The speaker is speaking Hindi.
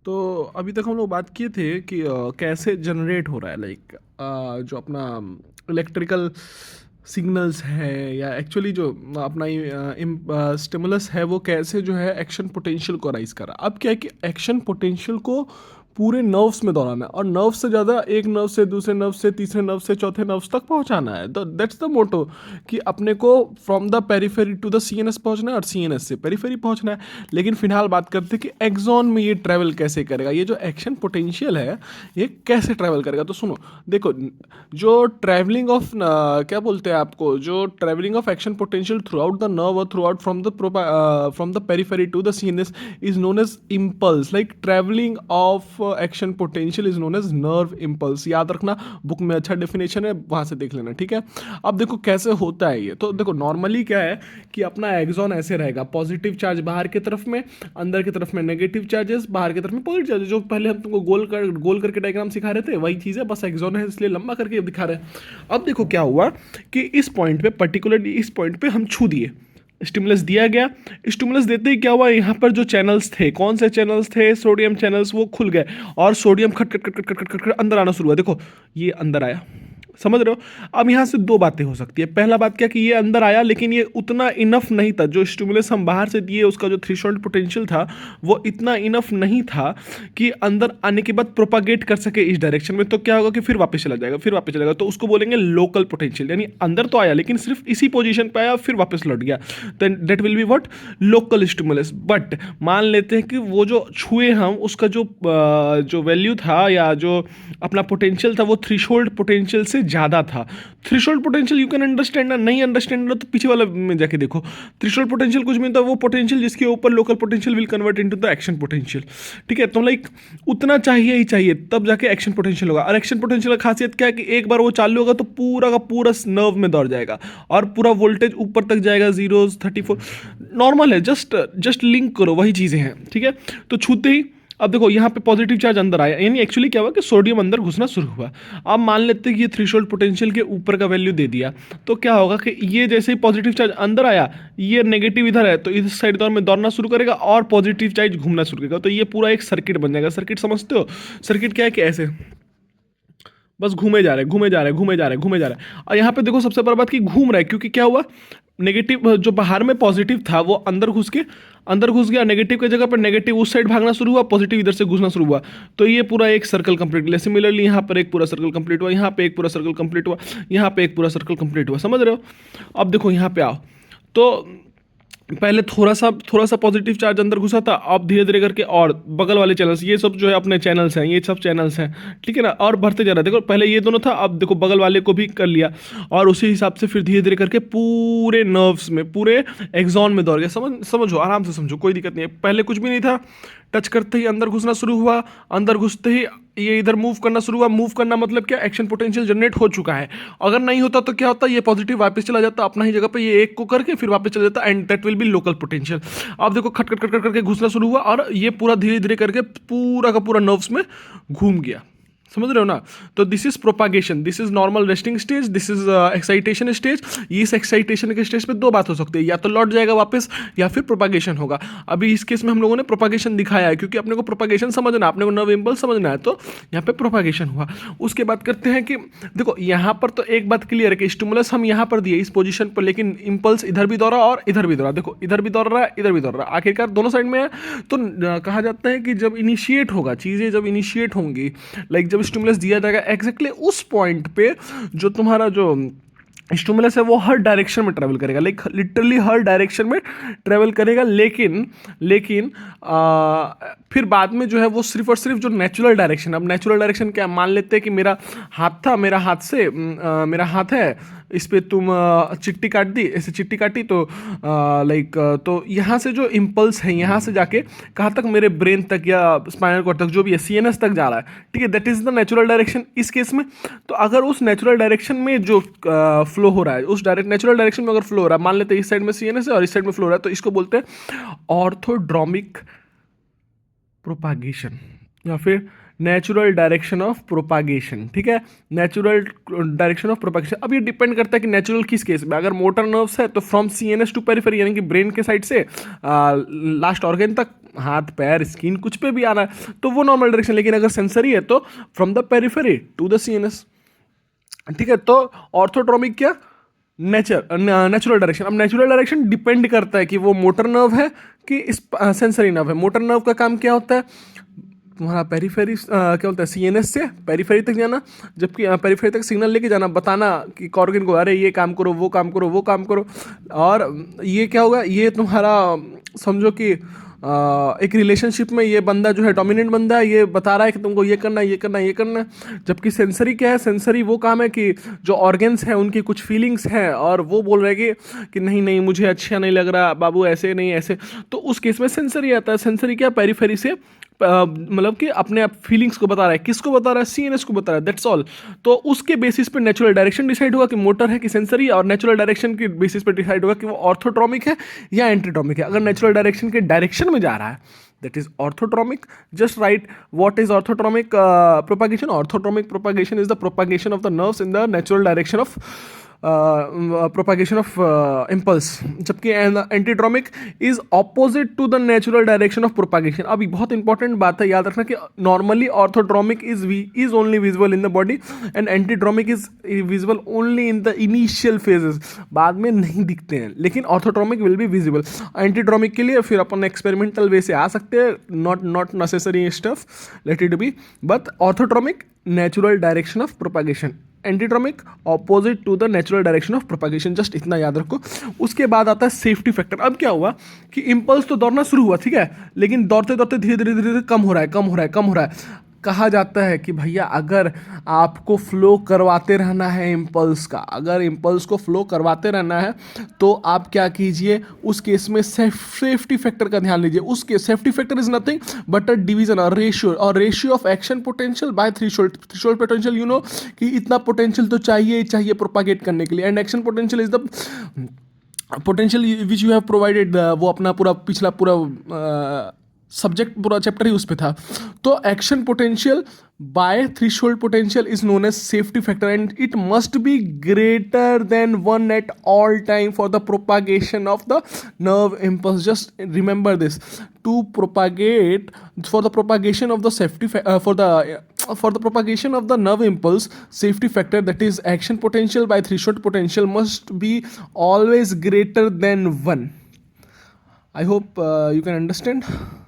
तो अभी तक हम लोग बात किए थे कि कैसे जनरेट हो रहा है लाइक जो अपना इलेक्ट्रिकल सिग्नल्स है या एक्चुअली जो अपना स्टिमुलस है वो कैसे जो है एक्शन पोटेंशियल को राइज कर रहा है। अब क्या है कि एक्शन पोटेंशियल को पूरे नर्व्स में दौड़ाना है और नर्व से ज़्यादा एक नर्व से दूसरे नर्व से तीसरे नर्व से चौथे नर्व्स तक पहुंचाना है। दैट्स द मोटो कि अपने को from the periphery to the CNS पहुंचना है और सीएनएस से पेरिफेरी पहुंचना है। लेकिन फिलहाल बात करते हैं कि एक्सॉन में ये ट्रैवल कैसे करेगा, ये जो एक्शन पोटेंशियल है ये कैसे ट्रैवल करेगा। तो सुनो, देखो, जो ट्रैवलिंग ऑफ क्या बोलते हैं आपको, जो travelling of action potential throughout the nerve और throughout from the periphery to the CNS is known as impulse. Like travelling of action potential is known as nerve impulse. याद रखना, बुक में अच्छा डेफिनेशन है, वहां से देख लेना, ठीक है। अब देखो कैसे होता है ये। तो देखो नॉर्मली क्या है कि अपना एक्सॉन ऐसे रहेगा, पॉजिटिव चार्ज बाहर की तरफ में, अंदर की तरफ में नेगेटिव चार्जेस, बाहर की तरफ में पॉजिटिव चार्जेस। जो पहले हम तुमको गोल करके डायग्राम सिखा रहे थे वही चीज़ है, बस एक्सॉन है इसलिए लंबा करके दिखा रहे हैं। अब देखो क्या हुआ कि इस पॉइंट पे, पर्टिकुलरली इस पॉइंट पे हम छू दिए, स्टिमुलस दिया गया। स्टिमुलस देते ही क्या हुआ, यहाँ पर जो चैनल्स थे, कौन से चैनल्स थे, सोडियम चैनल्स, वो खुल गए और सोडियम खट खट खट खट खट खट खट अंदर आना शुरू हुआ। देखो ये अंदर आया, समझ रहे हो। अब यहाँ से दो बातें हो सकती है। पहला बात क्या कि ये अंदर आया लेकिन ये उतना इनफ नहीं था। जो स्टिमुलस हम बाहर से दिए उसका जो थ्रेशोल्ड पोटेंशियल था वो इतना इनफ नहीं था कि अंदर आने के बाद प्रोपागेट कर सके इस डायरेक्शन में। तो क्या होगा कि फिर वापस चला जाएगा, फिर वापस चलेगा। तो उसको बोलेंगे लोकल पोटेंशियल, यानी अंदर तो आया लेकिन सिर्फ इसी पोजीशन पे आया फिर वापस लौट गया। Then that will be what, local stimulus. But मान लेते हैं कि वो जो छुए हम उसका जो वैल्यू था या जो अपना पोटेंशियल था वो थ्रेशोल्ड पोटेंशियल से ज़्यादा था। Threshold potential you can understand ना, नहीं अंडरस्टैंड ना तो पीछे वाला में जाके देखो। थ्रेशोल्ड पोटेंशियल कुछ भी नहीं था, वो पोटेंशियल जिसके ऊपर local potential will convert into the action potential, ठीक है। तो लाइक उतना चाहिए ही चाहिए तब जाके एक्शन पोटेंशियल होगा। और एक्शन पोटेंशियल का खासियत क्या है कि एक बार वो चालू होगा तो पूरा का पूरा नर्व में दौड़ जाएगा और पूरा वोल्टेज ऊपर तक जाएगा, 0 34 नॉर्मल है। जस्ट लिंक करो, वही चीज़ें हैं, ठीक है। तो छूते ही अब देखो यहाँ पे पॉजिटिव चार्ज अंदर आया, यानी एक्चुअली क्या हुआ कि सोडियम अंदर घुसना शुरू हुआ। अब मान लेते हैं कि ये थ्रेशोल्ड पोटेंशियल के ऊपर का वैल्यू दे दिया, तो क्या होगा कि ये जैसे ही पॉजिटिव चार्ज अंदर आया, ये नेगेटिव इधर है तो इस साइड दौर में दौड़ना शुरू करेगा और पॉजिटिव चार्ज घूमना शुरू करेगा। तो ये पूरा एक सर्किट बन जाएगा। सर्किट समझते हो? सर्किट क्या है कि ऐसे बस घूमे जा रहे घूमे जा रहे घूमे जा रहे घूमे जा रहे। और यहाँ पे देखो सबसे बड़ी बात कि घूम रहा है, क्योंकि क्या हुआ, नेगेटिव जो बाहर में पॉजिटिव था वो अंदर घुस गया, नेगेटिव की जगह पर नेगेटिव उस साइड भागना शुरू हुआ, पॉजिटिव इधर से घुसना शुरू हुआ। तो ये पूरा एक सर्कल कंप्लीट हुआ। सिमिलरली यहाँ पर एक पूरा सर्कल कंप्लीट हुआ, यहाँ पे एक पूरा सर्कल कंप्लीट हुआ, यहाँ पे एक पूरा सर्कल कंप्लीट हुआ, समझ रहे हो। अब देखो यहाँ पे आओ, तो पहले थोड़ा सा पॉजिटिव चार्ज अंदर घुसा था, अब धीरे धीरे करके और बगल वाले चैनल्स, ये सब जो है अपने चैनल्स हैं, ये सब चैनल्स हैं, ठीक है ना, और बढ़ते जा रहा है। देखो पहले ये दोनों था, अब देखो बगल वाले को भी कर लिया और उसी हिसाब से फिर धीरे धीरे करके पूरे नर्व्स में, पूरे एक्सॉन में दौड़ गया। समझो, आराम से समझो, कोई दिक्कत नहीं है। पहले कुछ भी नहीं था, टच करते ही अंदर घुसना शुरू हुआ, अंदर घुसते ही ये इधर मूव करना शुरू हुआ। मूव करना मतलब क्या, एक्शन पोटेंशियल जनरेट हो चुका है। अगर नहीं होता तो क्या होता, ये पॉजिटिव वापस चला जाता अपना ही जगह पे, ये एक को करके फिर वापस चला जाता, and that will B local potential. अब देखो खट खट खट खट करके घुसना शुरू हुआ और ये पूरा धीरे धीरे करके पूरा का पूरा नर्व्स में घूम गया, समझ रहे हो ना। तो this is propagation, this is normal resting stage, this is excitation stage. इस एक्साइटेशन के स्टेज पे दो बात हो सकती है, या तो लौट जाएगा वापस या फिर प्रोपागेशन होगा। अभी इस केस में हम लोगों ने प्रोपागेशन दिखाया है क्योंकि अपने को प्रोपागेशन समझना है, अपने को नर्व इम्पल्स समझना है, तो यहाँ पे प्रोपागेशन हुआ। उसके बाद करते हैं कि देखो यहाँ पर तो एक बात क्लियर है कि स्टिमुलस हम यहाँ पर दिए इस पोजीशन पर, लेकिन इम्पल्स इधर भी दौड़ा और इधर भी दौड़ा। देखो इधर भी दौड़ रहा है, इधर भी दौड़ रहा है, आखिरकार दोनों साइड में है। तो कहा जाता है कि जब इनिशिएट होगा, चीज़ें जब इनिशिएट होंगी, लाइक जब स्टिमुलस दिया जाएगा एग्जैक्टली उस पॉइंट पे जो तुम्हारा जो स्टिमुलस है वो हर डायरेक्शन में ट्रेवल करेगा, लाइक लिटरली हर डायरेक्शन में ट्रेवल करेगा। लेकिन फिर बाद में जो है वो सिर्फ और सिर्फ जो नेचुरल डायरेक्शन, अब नेचुरल डायरेक्शन क्या, मान लेते हैं कि मेरा हाथ था, मेरा हाथ है, इस पर तुम चिट्टी काट दी, ऐसे चिट्टी काटी तो लाइक तो यहाँ से जो इम्पल्स है यहाँ से जाके कहाँ तक, मेरे ब्रेन तक या स्पाइनल कॉर्ड तक, जो भी है सीएनएस तक जा रहा है, ठीक है। That is the natural direction इस केस में। तो अगर उस नेचुरल डायरेक्शन में जो फ्लो हो रहा है, उस नेचुरल डायरेक्शन में अगर फ्लो हो रहा है, मान लेते हैं इस साइड में सीएनएस है और इस साइड में फ्लो हो रहा है, तो इसको बोलते हैं ऑर्थोड्रोमिक प्रोपागेशन। या फिर नेचुरल डायरेक्शन ऑफ प्रोपागेशन, ठीक है। नेचुरल डायरेक्शन ऑफ प्रोपागेशन, अब ये डिपेंड करता है कि नेचुरल किस केस में। अगर मोटर नर्व्स है तो फ्रॉम सीएनएस टू पेरिफेरी, यानी कि ब्रेन के साइड से लास्ट ऑर्गन तक, हाथ पैर स्किन कुछ पे भी आ रहा है तो वो नॉर्मल डायरेक्शन। लेकिन अगर सेंसरी है तो from the periphery to the CNS, ठीक है। तो ऑर्थोट्रोमिक क्या, नेचुरल डायरेक्शन। अब नेचुरल डायरेक्शन डिपेंड करता है कि वो मोटर नर्व है कि सेंसरी नर्व है। मोटर नर्व का काम क्या होता है, तुम्हारा पेरीफेरी क्या बोलता है, सीएनएस से पेरीफेरी तक जाना, जबकि पेरीफेरी तक सिग्नल लेके जाना, बताना कि कॉर्गन को अरे ये काम करो, वो काम करो, वो काम करो। और ये क्या होगा, ये तुम्हारा समझो कि एक रिलेशनशिप में ये बंदा जो है डोमिनेंट बंदा है, ये बता रहा है कि तुमको ये करना है, ये करना है, ये करना है। जबकि सेंसरी क्या है, सेंसरी वो काम है कि जो ऑर्गन्स हैं उनकी कुछ फीलिंग्स हैं और वो बोल रहे हैं कि नहीं नहीं मुझे अच्छा नहीं लग रहा बाबू, ऐसे नहीं ऐसे। तो उस केस में सेंसरी आता है। सेंसरी क्या, पेरीफेरी से मतलब कि अपने आप फीलिंग्स को बता रहा है। किसको बता रहा है, सीएनएस को बता रहा है, दैट्स ऑल। तो उसके बेसिस पे नेचुरल डायरेक्शन डिसाइड होगा कि मोटर है कि सेंसरी, और नेचुरल डायरेक्शन के बेसिस पे डिसाइड होगा कि वो ऑर्थोट्रोमिक है या एंटीट्रोमिक है। अगर नेचुरल डायरेक्शन के डायरेक्शन में जा रहा है that is orthotromic. Just write what is orthotromic propagation. Orthotromic propagation is the propagation of the nerves in the natural direction of propagation of impulse. जबकि antidromic is opposite to the natural direction of propagation. अब बहुत इंपॉर्टेंट बात है, याद रखना कि normally orthodromic is only visible in the body and antidromic is visible only in the initial phases, बाद में नहीं दिखते हैं। लेकिन orthodromic will be visible. Antidromic के लिए फिर अपन एक्सपेरिमेंटल वे से आ सकते हैं, not necessary stuff, let it be. But orthodromic natural direction of propagation, antidromic opposite to the natural direction of propagation, just इतना याद रखो। उसके बाद आता है सेफ्टी फैक्टर। अब क्या हुआ कि इंपल्स तो दौड़ना शुरू हुआ, ठीक है, लेकिन दौड़ते दौड़ते धीरे धीरे धीरे धीरे कम हो रहा है, कम हो रहा है, कम हो रहा है। कहा जाता है कि भैया अगर आपको फ्लो करवाते रहना है इम्पल्स का, अगर इम्पल्स को फ्लो करवाते रहना है तो आप क्या कीजिए, उस केस में सेफ्टी फैक्टर का ध्यान लीजिए। उसके safety factor is nothing but a division और ratio of action potential by threshold potential. You know कि इतना पोटेंशियल तो चाहिए ही चाहिए प्रोपागेट करने के लिए, and action potential is the potential which you have provided. वो अपना पूरा पिछला पूरा सब्जेक्ट पूरा चैप्टर ही उस पे था। तो action potential by threshold potential is known as safety factor and it must be greater than 1 at all time for the propagation of the nerve impulse. Just remember this, to propagate, for the propagation of the safety for the propagation of the nerve impulse, safety factor, that is action potential by threshold potential, must be always greater than 1. I hope you can understand.